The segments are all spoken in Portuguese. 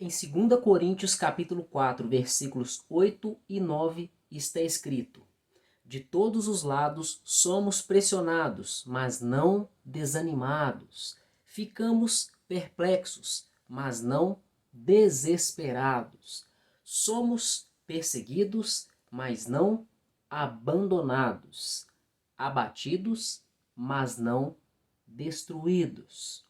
Em 2 Coríntios capítulo 4, versículos 8 e 9, está escrito: De todos os lados somos pressionados, mas não desanimados. Ficamos perplexos, mas não desesperados. Somos perseguidos, mas não abandonados. Abatidos, mas não destruídos.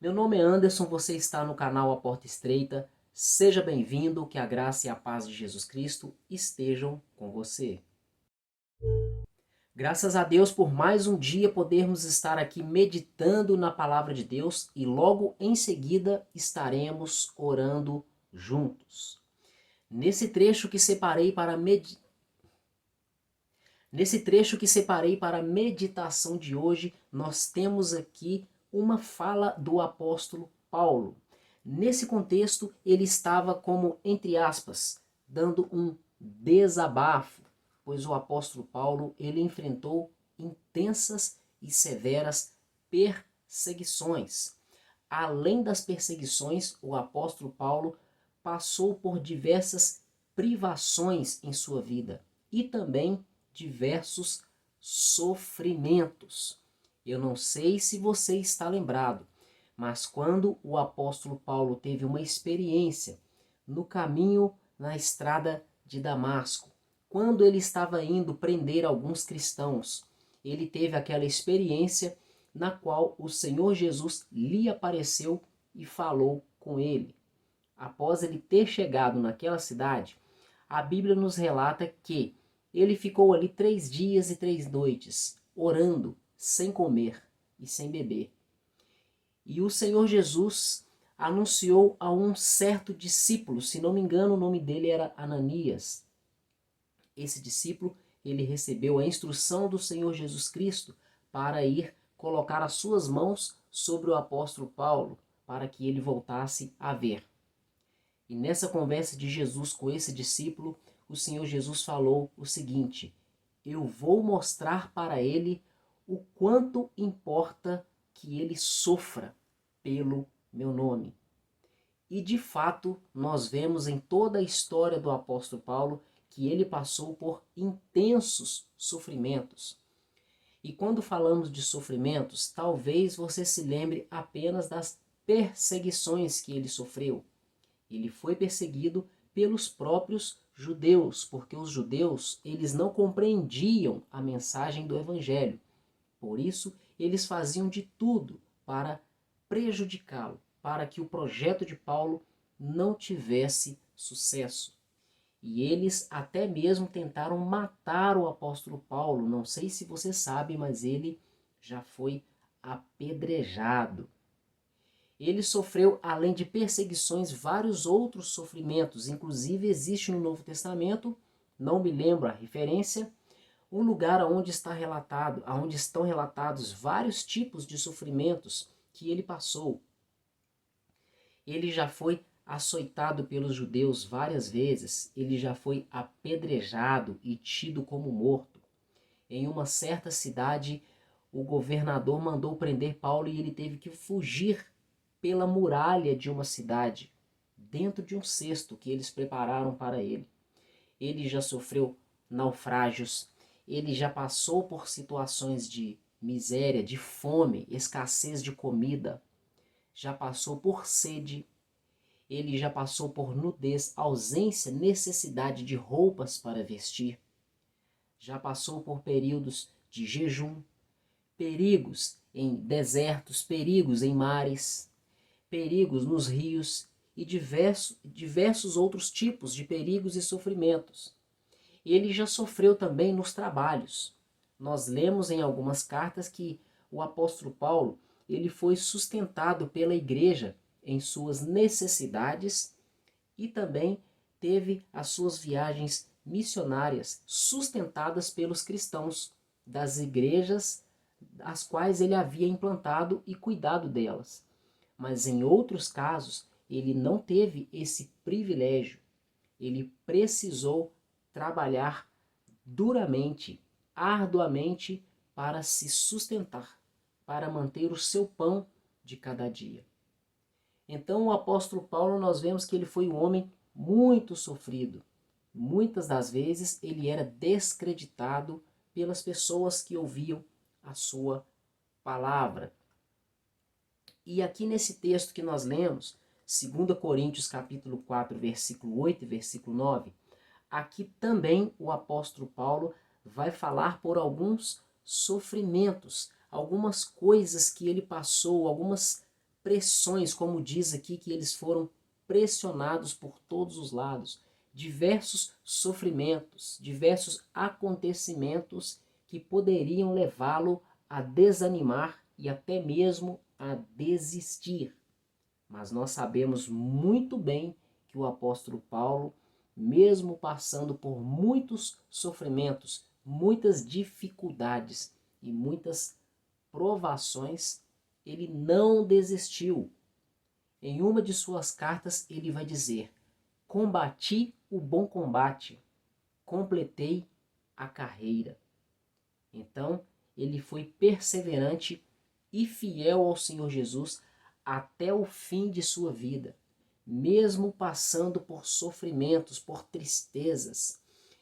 Meu nome é Anderson, você está no canal A Porta Estreita. Seja bem-vindo, que a graça e a paz de Jesus Cristo estejam com você. Graças a Deus por mais um dia podermos estar aqui meditando na palavra de Deus e logo em seguida estaremos orando juntos. Nesse trecho que separei para a meditação de hoje, nós temos aqui uma fala do apóstolo Paulo. Nesse contexto, ele estava como, entre aspas, dando um desabafo, pois o apóstolo Paulo ele enfrentou intensas e severas perseguições. Além das perseguições, o apóstolo Paulo passou por diversas privações em sua vida e também diversos sofrimentos. Eu não sei se você está lembrado, mas quando o apóstolo Paulo teve uma experiência no caminho na estrada de Damasco, quando ele estava indo prender alguns cristãos, ele teve aquela experiência na qual o Senhor Jesus lhe apareceu e falou com ele. Após ele ter chegado naquela cidade, a Bíblia nos relata que ele ficou ali 3 dias e 3 noites, orando, sem comer e sem beber. E o Senhor Jesus anunciou a um certo discípulo, se não me engano o nome dele era Ananias. Esse discípulo, ele recebeu a instrução do Senhor Jesus Cristo para ir colocar as suas mãos sobre o apóstolo Paulo, para que ele voltasse a ver. E nessa conversa de Jesus com esse discípulo, o Senhor Jesus falou o seguinte: eu vou mostrar para ele o quanto importa que ele sofra pelo meu nome. E de fato, nós vemos em toda a história do apóstolo Paulo que ele passou por intensos sofrimentos. E quando falamos de sofrimentos, talvez você se lembre apenas das perseguições que ele sofreu. Ele foi perseguido pelos próprios judeus, porque os judeus, eles não compreendiam a mensagem do evangelho. Por isso, eles faziam de tudo para prejudicá-lo, para que o projeto de Paulo não tivesse sucesso. E eles até mesmo tentaram matar o apóstolo Paulo. Não sei se você sabe, mas ele já foi apedrejado. Ele sofreu, além de perseguições, vários outros sofrimentos. Inclusive existe no Novo Testamento, não me lembro a referência, um lugar onde onde estão relatados vários tipos de sofrimentos que ele passou. Ele já foi açoitado pelos judeus várias vezes, ele já foi apedrejado e tido como morto. Em uma certa cidade, o governador mandou prender Paulo e ele teve que fugir pela muralha de uma cidade, dentro de um cesto que eles prepararam para ele. Ele já sofreu naufrágios, ele já passou por situações de miséria, de fome, escassez de comida, já passou por sede, ele já passou por nudez, ausência, necessidade de roupas para vestir, já passou por períodos de jejum, perigos em desertos, perigos em mares, perigos nos rios e diversos outros tipos de perigos e sofrimentos. Ele já sofreu também nos trabalhos. Nós lemos em algumas cartas que o apóstolo Paulo ele foi sustentado pela igreja em suas necessidades e também teve as suas viagens missionárias sustentadas pelos cristãos das igrejas as quais ele havia implantado e cuidado delas. Mas em outros casos, ele não teve esse privilégio. Ele precisou trabalhar duramente, arduamente, para se sustentar, para manter o seu pão de cada dia. Então o apóstolo Paulo, nós vemos que ele foi um homem muito sofrido. Muitas das vezes ele era descreditado pelas pessoas que ouviam a sua palavra. E aqui nesse texto que nós lemos, 2 Coríntios capítulo 4, versículo 8 e versículo 9, aqui também o apóstolo Paulo vai falar por alguns sofrimentos, algumas coisas que ele passou, algumas pressões, como diz aqui, que eles foram pressionados por todos os lados, diversos sofrimentos, diversos acontecimentos que poderiam levá-lo a desanimar e até mesmo a desistir. Mas nós sabemos muito bem que o apóstolo Paulo, mesmo passando por muitos sofrimentos, muitas dificuldades e muitas provações, ele não desistiu. Em uma de suas cartas ele vai dizer: combati o bom combate, completei a carreira. Então, ele foi perseverante e fiel ao Senhor Jesus até o fim de sua vida, mesmo passando por sofrimentos, por tristezas.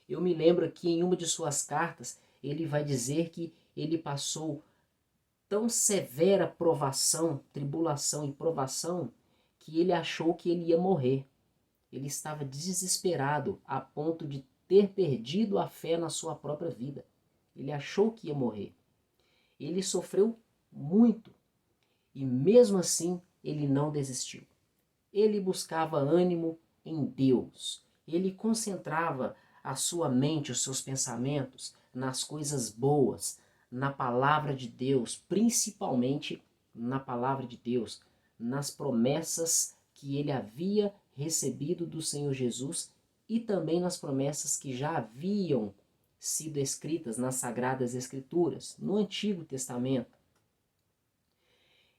Eu me lembro que em uma de suas cartas, ele vai dizer que ele passou tão severa provação, tribulação e provação, que ele achou que ele ia morrer. Ele estava desesperado a ponto de ter perdido a fé na sua própria vida. Ele achou que ia morrer. Ele sofreu muito e mesmo assim ele não desistiu. Ele buscava ânimo em Deus. Ele concentrava a sua mente, os seus pensamentos nas coisas boas, na palavra de Deus, principalmente na palavra de Deus, nas promessas que ele havia recebido do Senhor Jesus e também nas promessas que já haviam sido escritas nas Sagradas Escrituras, no Antigo Testamento.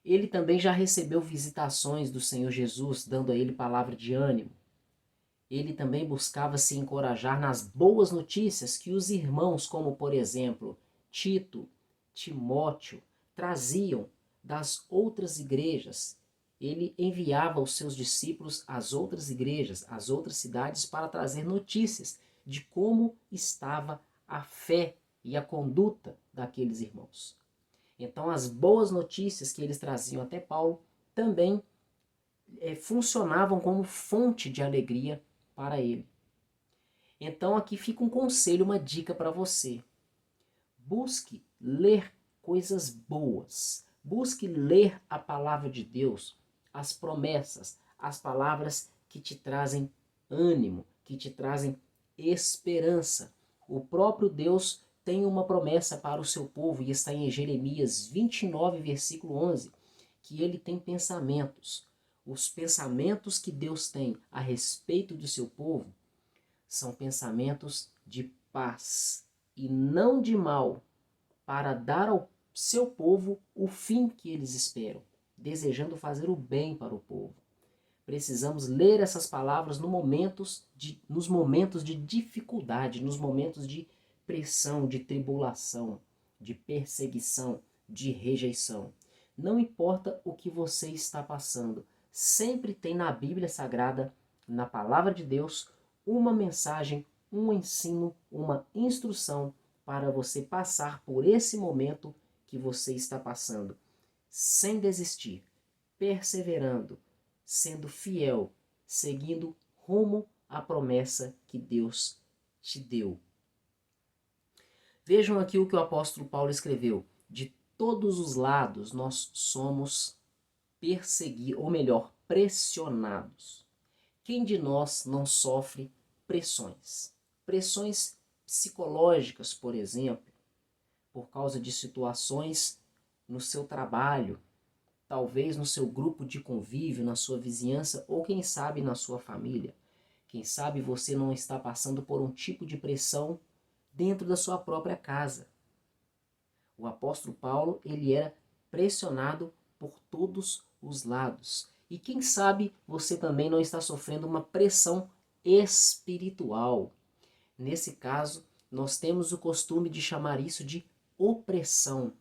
Ele também já recebeu visitações do Senhor Jesus, dando a ele palavra de ânimo. Ele também buscava se encorajar nas boas notícias que os irmãos, como por exemplo Tito, Timóteo, traziam das outras igrejas. Ele enviava os seus discípulos às outras igrejas, às outras cidades, para trazer notícias de como estava a fé e a conduta daqueles irmãos. Então as boas notícias que eles traziam até Paulo também funcionavam como fonte de alegria para ele. Então aqui fica um conselho, uma dica para você. Busque ler coisas boas. Busque ler a palavra de Deus, as promessas, as palavras que te trazem ânimo, que te trazem esperança. O próprio Deus tem uma promessa para o seu povo e está em Jeremias 29, versículo 11, que ele tem pensamentos. Os pensamentos que Deus tem a respeito do seu povo são pensamentos de paz e não de mal, para dar ao seu povo o fim que eles esperam, desejando fazer o bem para o povo. Precisamos ler essas palavras nos momentos de dificuldade, nos momentos de pressão, de tribulação, de perseguição, de rejeição. Não importa o que você está passando, sempre tem na Bíblia Sagrada, na Palavra de Deus, uma mensagem, um ensino, uma instrução para você passar por esse momento que você está passando, sem desistir, perseverando, sendo fiel, seguindo rumo à promessa que Deus te deu. Vejam aqui o que o apóstolo Paulo escreveu. De todos os lados nós somos perseguidos, ou melhor, pressionados. Quem de nós não sofre pressões? Pressões psicológicas, por exemplo, por causa de situações no seu trabalho, talvez no seu grupo de convívio, na sua vizinhança ou quem sabe na sua família. Quem sabe você não está passando por um tipo de pressão dentro da sua própria casa. O apóstolo Paulo, ele era pressionado por todos os lados. E quem sabe você também não está sofrendo uma pressão espiritual. Nesse caso, nós temos o costume de chamar isso de opressão.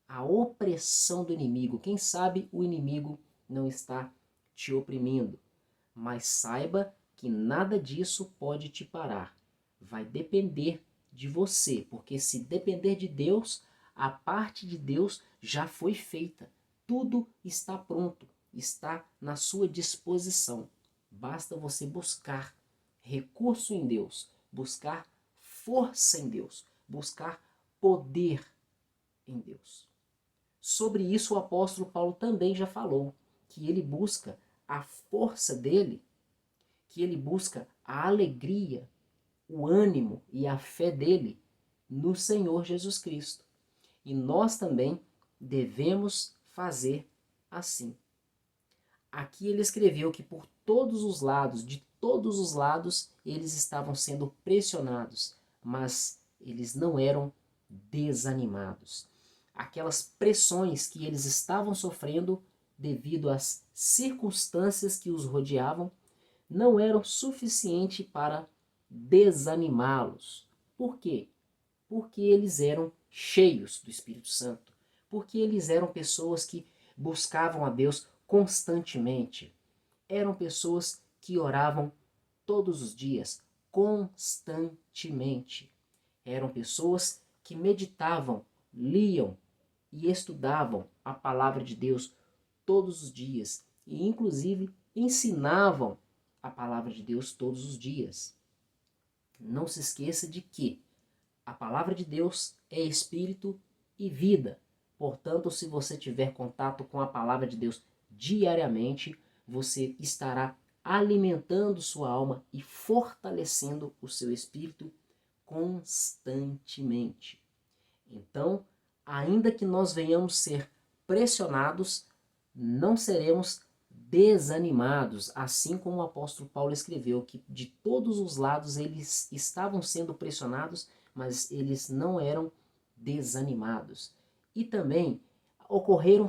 A opressão do inimigo. Quem sabe o inimigo não está te oprimindo. Mas saiba que nada disso pode te parar. Vai depender de você, porque se depender de Deus, a parte de Deus já foi feita. Tudo está pronto, está na sua disposição. Basta você buscar recurso em Deus, buscar força em Deus, buscar poder em Deus. Sobre isso o apóstolo Paulo também já falou, que ele busca a força dele, que ele busca a alegria, o ânimo e a fé dele no Senhor Jesus Cristo. E nós também devemos fazer assim. Aqui ele escreveu que por todos os lados, de todos os lados, eles estavam sendo pressionados, mas eles não eram desanimados. Aquelas pressões que eles estavam sofrendo devido às circunstâncias que os rodeavam não eram suficientes para desanimá-los. Por quê? Porque eles eram cheios do Espírito Santo, porque eles eram pessoas que buscavam a Deus constantemente, eram pessoas que oravam todos os dias, constantemente, eram pessoas que meditavam, liam e estudavam a palavra de Deus todos os dias e inclusive ensinavam a palavra de Deus todos os dias. Não se esqueça de que a palavra de Deus é espírito e vida. Portanto, se você tiver contato com a palavra de Deus diariamente, você estará alimentando sua alma e fortalecendo o seu espírito constantemente. Então, ainda que nós venhamos ser pressionados, não seremos desanimados, assim como o apóstolo Paulo escreveu, que de todos os lados eles estavam sendo pressionados, mas eles não eram desanimados. E também ocorreram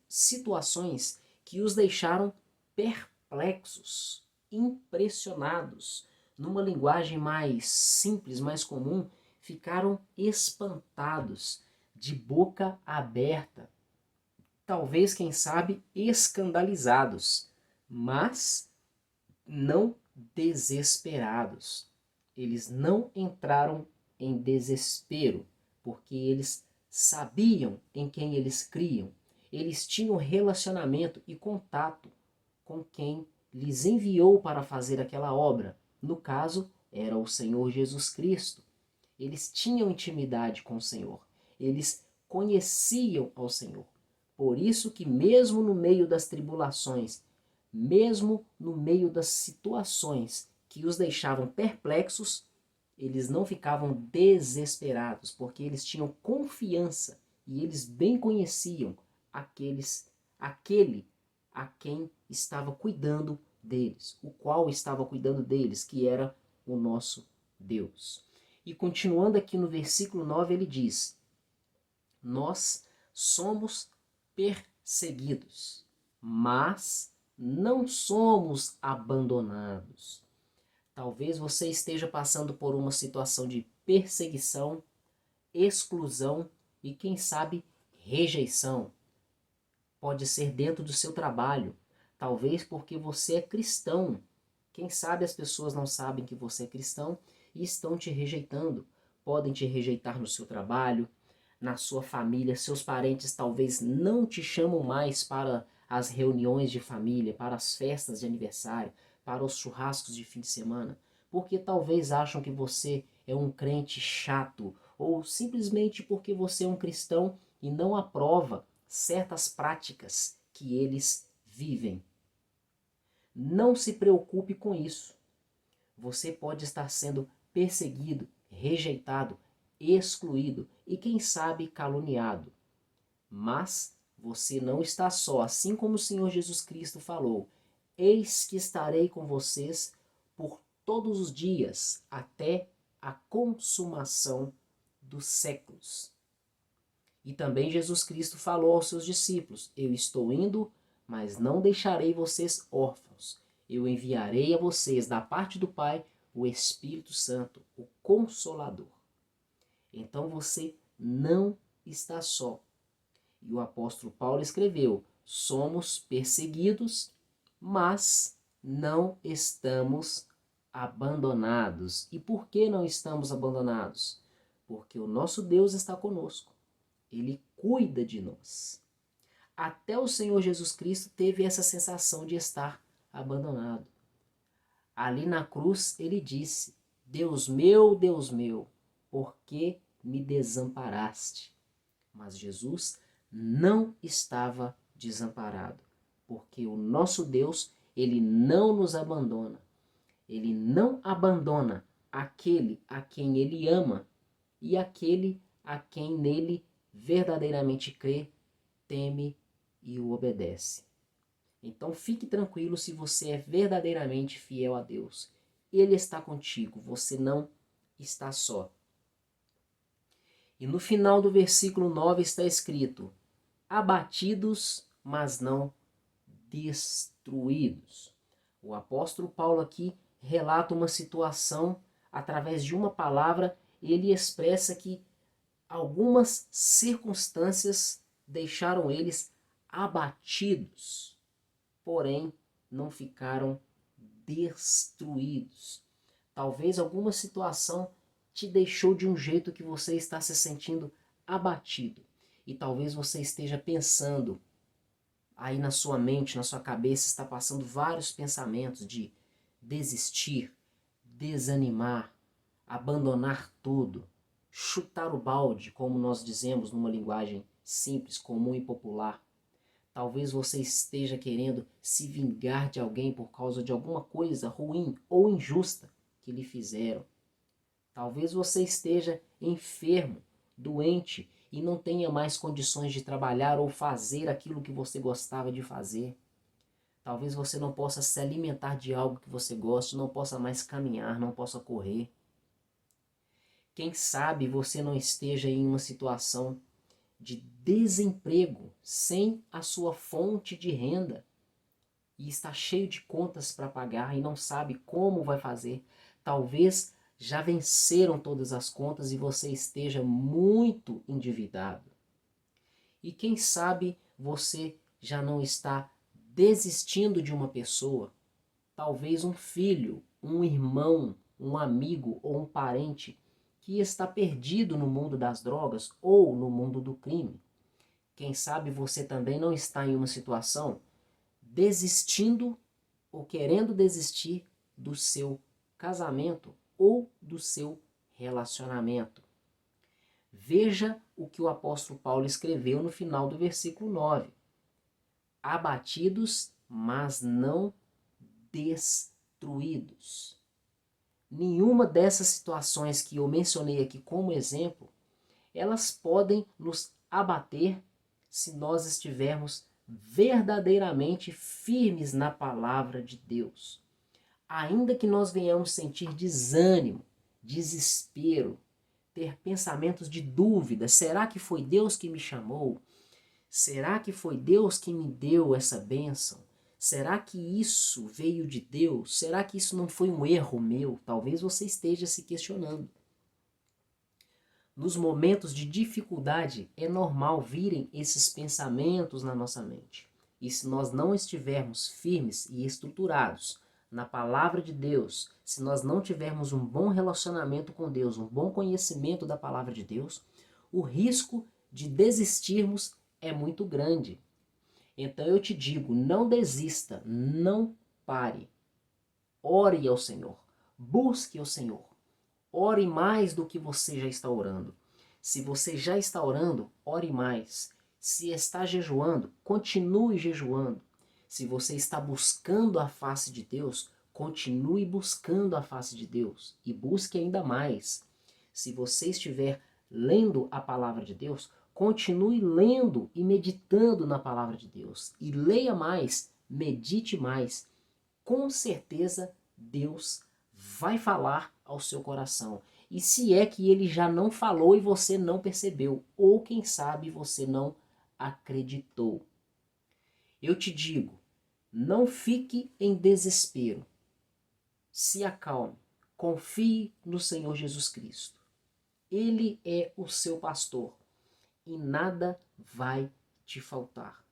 situações que os deixaram perplexos, impressionados. Numa linguagem mais simples, mais comum, ficaram espantados, de boca aberta, talvez, quem sabe, escandalizados, mas não desesperados. Eles não entraram em desespero, porque eles sabiam em quem eles criam. Eles tinham relacionamento e contato com quem lhes enviou para fazer aquela obra. No caso, era o Senhor Jesus Cristo. Eles tinham intimidade com o Senhor. Eles conheciam ao Senhor. Por isso que mesmo no meio das tribulações, mesmo no meio das situações que os deixavam perplexos, eles não ficavam desesperados, porque eles tinham confiança e eles bem conheciam aquele a quem estava cuidando deles, o qual estava cuidando deles, que era o nosso Deus. E continuando aqui no versículo 9, ele diz: nós somos perseguidos, mas não somos abandonados. Talvez você esteja passando por uma situação de perseguição, exclusão e, quem sabe, rejeição. Pode ser dentro do seu trabalho, talvez porque você é cristão. Quem sabe as pessoas não sabem que você é cristão e estão te rejeitando. Podem te rejeitar no seu trabalho, na sua família. Seus parentes talvez não te chamam mais para as reuniões de família, para as festas de aniversário, para os churrascos de fim de semana, porque talvez acham que você é um crente chato, ou simplesmente porque você é um cristão e não aprova certas práticas que eles vivem. Não se preocupe com isso. Você pode estar sendo perseguido, rejeitado, excluído e, quem sabe, caluniado. Mas você não está só, assim como o Senhor Jesus Cristo falou: eis que estarei com vocês por todos os dias, até a consumação dos séculos. E também Jesus Cristo falou aos seus discípulos: eu estou indo, mas não deixarei vocês órfãos. Eu enviarei a vocês, da parte do Pai, o Espírito Santo, o Consolador. Então você não está só. E o apóstolo Paulo escreveu: somos perseguidos, mas não estamos abandonados. E por que não estamos abandonados? Porque o nosso Deus está conosco. Ele cuida de nós. Até o Senhor Jesus Cristo teve essa sensação de estar abandonado. Ali na cruz ele disse: Deus meu, por que me desamparaste? Mas Jesus não estava desamparado, porque o nosso Deus, ele não nos abandona. Ele não abandona aquele a quem ele ama e aquele a quem nele verdadeiramente crê, teme e o obedece. Então fique tranquilo se você é verdadeiramente fiel a Deus. Ele está contigo, você não está só. E no final do versículo 9 está escrito: abatidos, mas não destruídos. O apóstolo Paulo aqui relata uma situação através de uma palavra. Ele expressa que algumas circunstâncias deixaram eles abatidos, porém não ficaram destruídos. Talvez alguma situação te deixou de um jeito que você está se sentindo abatido. E talvez você esteja pensando, aí na sua mente, na sua cabeça, está passando vários pensamentos de desistir, desanimar, abandonar tudo, chutar o balde, como nós dizemos numa linguagem simples, comum e popular. Talvez você esteja querendo se vingar de alguém por causa de alguma coisa ruim ou injusta que lhe fizeram. Talvez você esteja enfermo, doente e não tenha mais condições de trabalhar ou fazer aquilo que você gostava de fazer. Talvez você não possa se alimentar de algo que você goste, não possa mais caminhar, não possa correr. Quem sabe você não esteja em uma situação de desemprego, sem a sua fonte de renda, e está cheio de contas para pagar e não sabe como vai fazer. Talvez já venceram todas as contas e você esteja muito endividado. E quem sabe você já não está desistindo de uma pessoa, talvez um filho, um irmão, um amigo ou um parente que está perdido no mundo das drogas ou no mundo do crime. Quem sabe você também não está em uma situação desistindo ou querendo desistir do seu casamento ou do seu relacionamento. Veja o que o apóstolo Paulo escreveu no final do versículo 9. Abatidos, mas não destruídos. Nenhuma dessas situações que eu mencionei aqui como exemplo, elas podem nos abater se nós estivermos verdadeiramente firmes na palavra de Deus. Ainda que nós venhamos sentir desânimo, desespero, ter pensamentos de dúvida, será que foi Deus que me chamou? Será que foi Deus que me deu essa bênção? Será que isso veio de Deus? Será que isso não foi um erro meu? Talvez você esteja se questionando. Nos momentos de dificuldade, é normal virem esses pensamentos na nossa mente. E se nós não estivermos firmes e estruturados na palavra de Deus, se nós não tivermos um bom relacionamento com Deus, um bom conhecimento da palavra de Deus, o risco de desistirmos é muito grande. Então eu te digo, não desista, não pare. Ore ao Senhor, busque ao Senhor. Ore mais do que você já está orando. Se você já está orando, ore mais. Se está jejuando, continue jejuando. Se você está buscando a face de Deus, continue buscando a face de Deus e busque ainda mais. Se você estiver lendo a palavra de Deus, continue lendo e meditando na palavra de Deus. E leia mais, medite mais. Com certeza Deus vai falar ao seu coração. E se é que ele já não falou e você não percebeu, ou quem sabe você não acreditou. Eu te digo, não fique em desespero. Se acalme, confie no Senhor Jesus Cristo. Ele é o seu pastor e nada vai te faltar.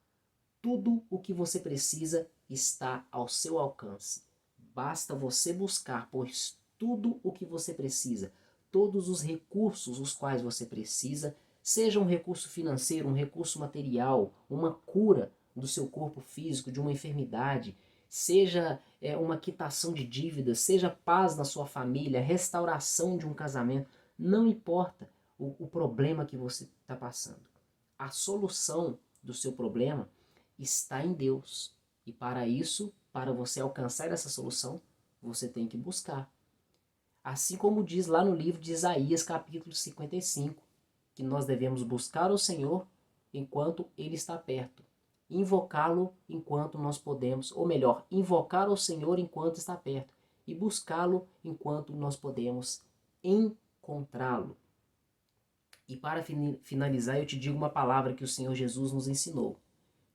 Tudo o que você precisa, está ao seu alcance. Basta você buscar, pois tudo o que você precisa, todos os recursos os quais você precisa, seja um recurso financeiro, um recurso material, uma cura do seu corpo físico, de uma enfermidade, seja uma quitação de dívidas, seja paz na sua família, restauração de um casamento, não importa o problema que você está passando. A solução do seu problema está em Deus. E para isso, para você alcançar essa solução, você tem que buscar. Assim como diz lá no livro de Isaías, capítulo 55, que nós devemos buscar o Senhor enquanto Ele está perto. Invocá-lo enquanto nós podemos, ou melhor, invocar o Senhor enquanto está perto e buscá-lo enquanto nós podemos encontrá-lo. E para finalizar, eu te digo uma palavra que o Senhor Jesus nos ensinou.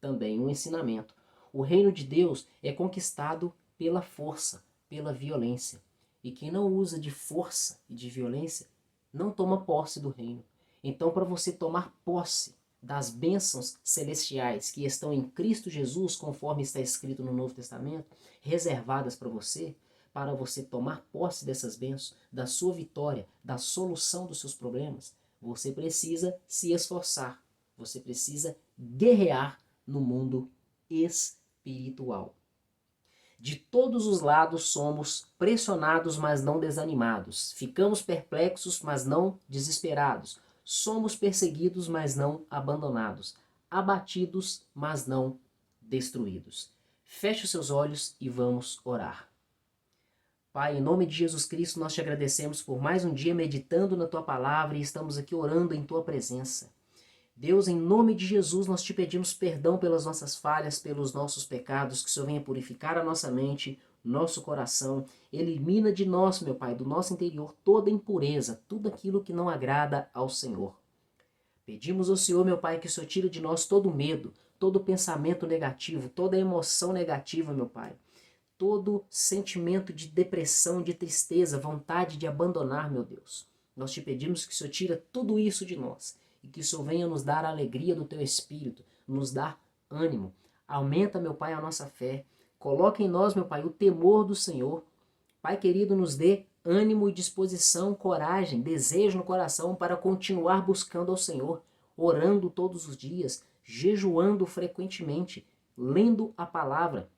Também um ensinamento. O reino de Deus é conquistado pela força, pela violência. E quem não usa de força e de violência, não toma posse do reino. Então, para você tomar posse das bênçãos celestiais que estão em Cristo Jesus, conforme está escrito no Novo Testamento, reservadas para você tomar posse dessas bênçãos, da sua vitória, da solução dos seus problemas, você precisa se esforçar, você precisa guerrear no mundo espiritual. De todos os lados somos pressionados, mas não desanimados. Ficamos perplexos, mas não desesperados. Somos perseguidos, mas não abandonados. Abatidos, mas não destruídos. Feche os seus olhos e vamos orar. Pai, em nome de Jesus Cristo, nós te agradecemos por mais um dia meditando na Tua Palavra e estamos aqui orando em Tua presença. Deus, em nome de Jesus, nós te pedimos perdão pelas nossas falhas, pelos nossos pecados, que o Senhor venha purificar a nossa mente, nosso coração, elimina de nós, meu Pai, do nosso interior toda impureza, tudo aquilo que não agrada ao Senhor. Pedimos ao Senhor, meu Pai, que o Senhor tire de nós todo medo, todo pensamento negativo, toda emoção negativa, meu Pai. Todo sentimento de depressão, de tristeza, vontade de abandonar, meu Deus. Nós te pedimos que o Senhor tire tudo isso de nós e que o Senhor venha nos dar a alegria do Teu Espírito, nos dar ânimo. Aumenta, meu Pai, a nossa fé. Coloca em nós, meu Pai, o temor do Senhor. Pai querido, nos dê ânimo e disposição, coragem, desejo no coração para continuar buscando ao Senhor, orando todos os dias, jejuando frequentemente, lendo a palavra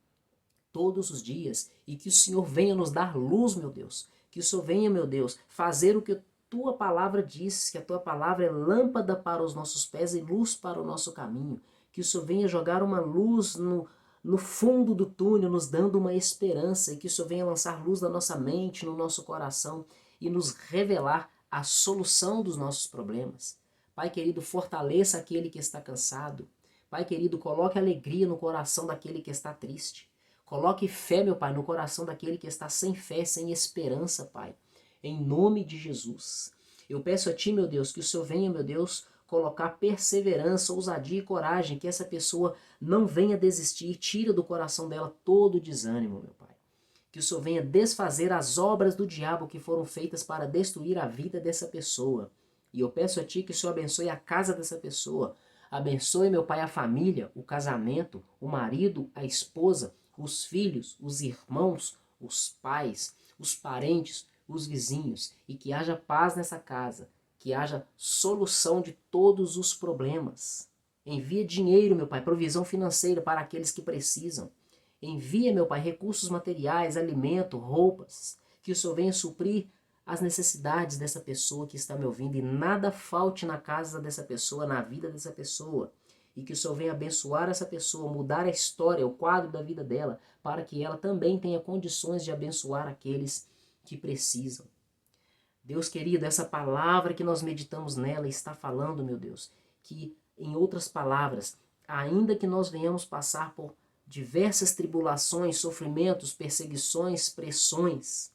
todos os dias, e que o Senhor venha nos dar luz, meu Deus. Que o Senhor venha, meu Deus, fazer o que a Tua palavra diz, que a Tua palavra é lâmpada para os nossos pés e luz para o nosso caminho. Que o Senhor venha jogar uma luz no fundo do túnel, nos dando uma esperança, e que o Senhor venha lançar luz na nossa mente, no nosso coração, e nos revelar a solução dos nossos problemas. Pai querido, fortaleça aquele que está cansado. Pai querido, coloque alegria no coração daquele que está triste. Coloque fé, meu Pai, no coração daquele que está sem fé, sem esperança, Pai. Em nome de Jesus. Eu peço a Ti, meu Deus, que o Senhor venha, meu Deus, colocar perseverança, ousadia e coragem, que essa pessoa não venha desistir, tira do coração dela todo o desânimo, meu Pai. Que o Senhor venha desfazer as obras do diabo que foram feitas para destruir a vida dessa pessoa. E eu peço a Ti que o Senhor abençoe a casa dessa pessoa. Abençoe, meu Pai, a família, o casamento, o marido, a esposa, os filhos, os irmãos, os pais, os parentes, os vizinhos, e que haja paz nessa casa, que haja solução de todos os problemas. Envia dinheiro, meu Pai, provisão financeira para aqueles que precisam. Envia, meu Pai, recursos materiais, alimento, roupas, que o Senhor venha suprir as necessidades dessa pessoa que está me ouvindo e nada falte na casa dessa pessoa, na vida dessa pessoa. E que o Senhor venha abençoar essa pessoa, mudar a história, o quadro da vida dela, para que ela também tenha condições de abençoar aqueles que precisam. Deus querido, essa palavra que nós meditamos nela está falando, meu Deus, que, em outras palavras, ainda que nós venhamos passar por diversas tribulações, sofrimentos, perseguições, pressões,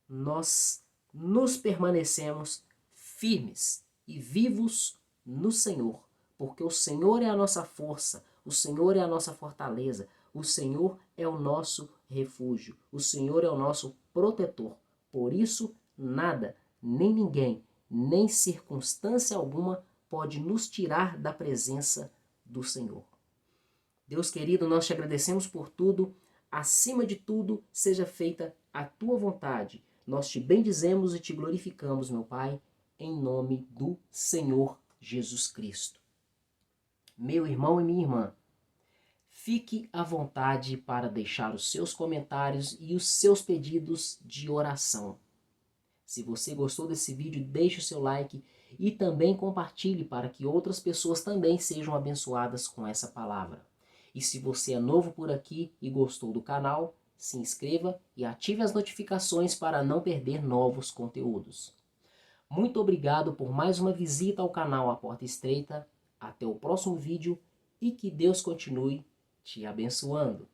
nós nos permanecemos firmes e vivos no Senhor. Porque o Senhor é a nossa força, o Senhor é a nossa fortaleza, o Senhor é o nosso refúgio, o Senhor é o nosso protetor. Por isso, nada, nem ninguém, nem circunstância alguma pode nos tirar da presença do Senhor. Deus querido, nós te agradecemos por tudo. Acima de tudo, seja feita a tua vontade. Nós te bendizemos e te glorificamos, meu Pai, em nome do Senhor Jesus Cristo. Meu irmão e minha irmã, fique à vontade para deixar os seus comentários e os seus pedidos de oração. Se você gostou desse vídeo, deixe o seu like e também compartilhe para que outras pessoas também sejam abençoadas com essa palavra. E se você é novo por aqui e gostou do canal, se inscreva e ative as notificações para não perder novos conteúdos. Muito obrigado por mais uma visita ao canal A Porta Estreita. Até o próximo vídeo e que Deus continue te abençoando.